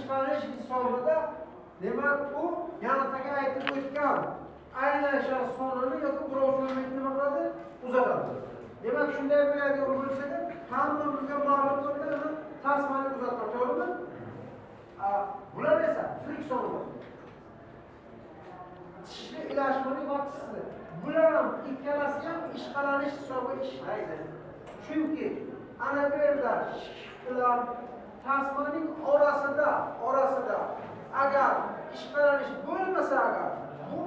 ishqalanish hisobida demak u yanataga aytib o'tgan aylanishlar sonini yoki birovchilarni nima qiladi? Uzatadi. Demak shunday bo'ladigan bo'lsa-da, hammamizga ma'lum bo'lgan tasmani uzatma, to'g'rimi? Bular esa friksion bo'ladi. Tishli ilashmaning vaqtisi. Bular ham ikkalasi ham ishqalanish hisobiga ishlaydi. Chunki ana bu yerda bilan tasmaning orasida agar ishqalanish bo'lmasa agar bu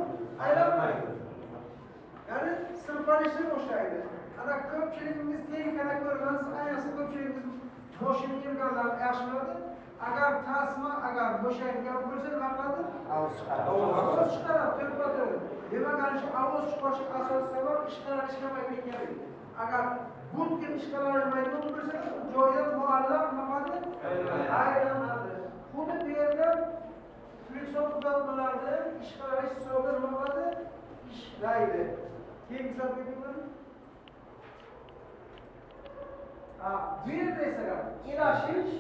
aylanmaydi. Ya'ni sirpanishni boshlaydi. Ana ko'pchiligimiz tehnikada ko'rgansiz, ayniqsa ko'pchiligimiz mashina yurganlar yaxshi biladi. Agar tasma bo'shaydigan bo'lsa nima qiladi? Ovoz chiqaradi, to'platadi. Demak, ana shu ovoz chiqarish asosiy sabab ishqalanishga mayli. Agar butkul ishqalanmaydigan bo'lsa, joyda muallaq nima qiladi? Aylanadi. Xuddi bu yerda friksion uzatmalarda ishqalanish hisobida nima qiladi? Ishlaydi. Keyin hisobga keladi. Bu yerda esa ilashish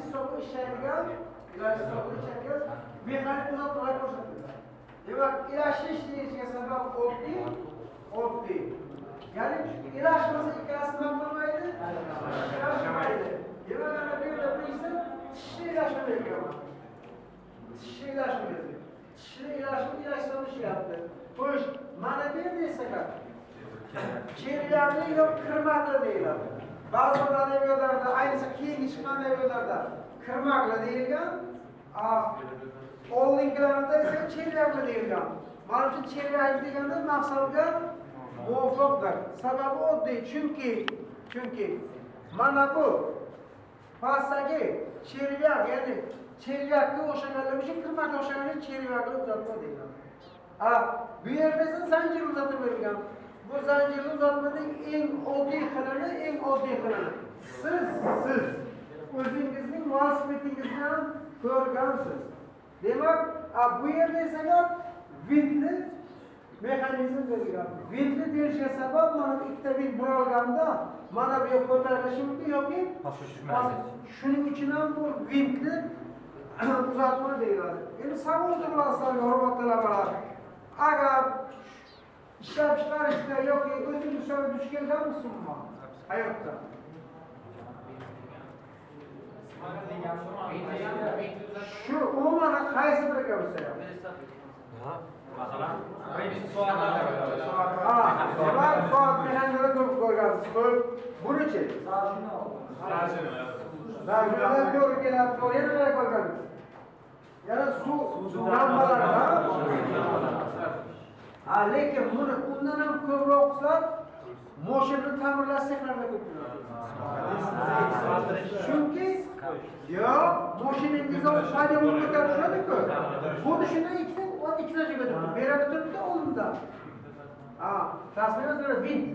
hisobi ishlaydigan, mexanik uzatmalar ko'rsatiladi. Demak, ilashish deyishga sabab oddiy. Ya'ni ilashmasa ikkalasi nima qilmaydi? Ishlamaydi. Demak, ana bu yerda bilsa, tishli ilashmaydi. Tishli ilashib ishlayapti. Xo'sh, mana bu yerda esa cherilarni yo'q kirmaqli deyiladi. Ba'zi adabiyotlarda, ayniqsa keyingi chiqqan adabiyotlarda kirmaqli deyilgan, oldingilarida esa cherilarni deyilgan. Mana shu cherilarni degani maqsadga muvofiqdir. Sababi oddiy, chunki mana bu pastdagi cherilar, ya'ni cherilarga o'xshaganlar uchun kirmaqli o'xshaganlar cherilarni uzatma deyiladi. Bu yerda esa zanjir uzatib berilgan. Bu zanjirli uzatmaning eng oddiy xilini siz o'zingizning velosipetingizdan ko'rgansiz. Demak, bu yerda esa vintli mexanizm berilgan. Vintli deyishga sabab mana ikkita vint buralganda mana bu yerga ko'tarilishi mumkin yoki shuning uchun ham bu vintli uzatma deyiladi. Endi savol tug'iladi, hurmatli talabalar. Agar ishlab chiqarishda yoki o'zingiz hisobiga duch kelganmisizmi hayotda? Shu umuman qaysi biriga bo'lsa ham. Masalan, soat mehanda ko'p ko'rgansiz. Buni-chi? Zarjinlar to'g'ri keladi, yana ko'rgansiz. Yana suv lambalarida. Lekin buni undan ham ko'proq qilsak, mashina ta'mirlash sexlarida ko'p bo'ladi. Chunki yo'q, mashinangizni haydab ko'tarishadi-ku. Buni shunday ikkita joyga turibdi. Beradi turibdi oldinda. Tasvirga vint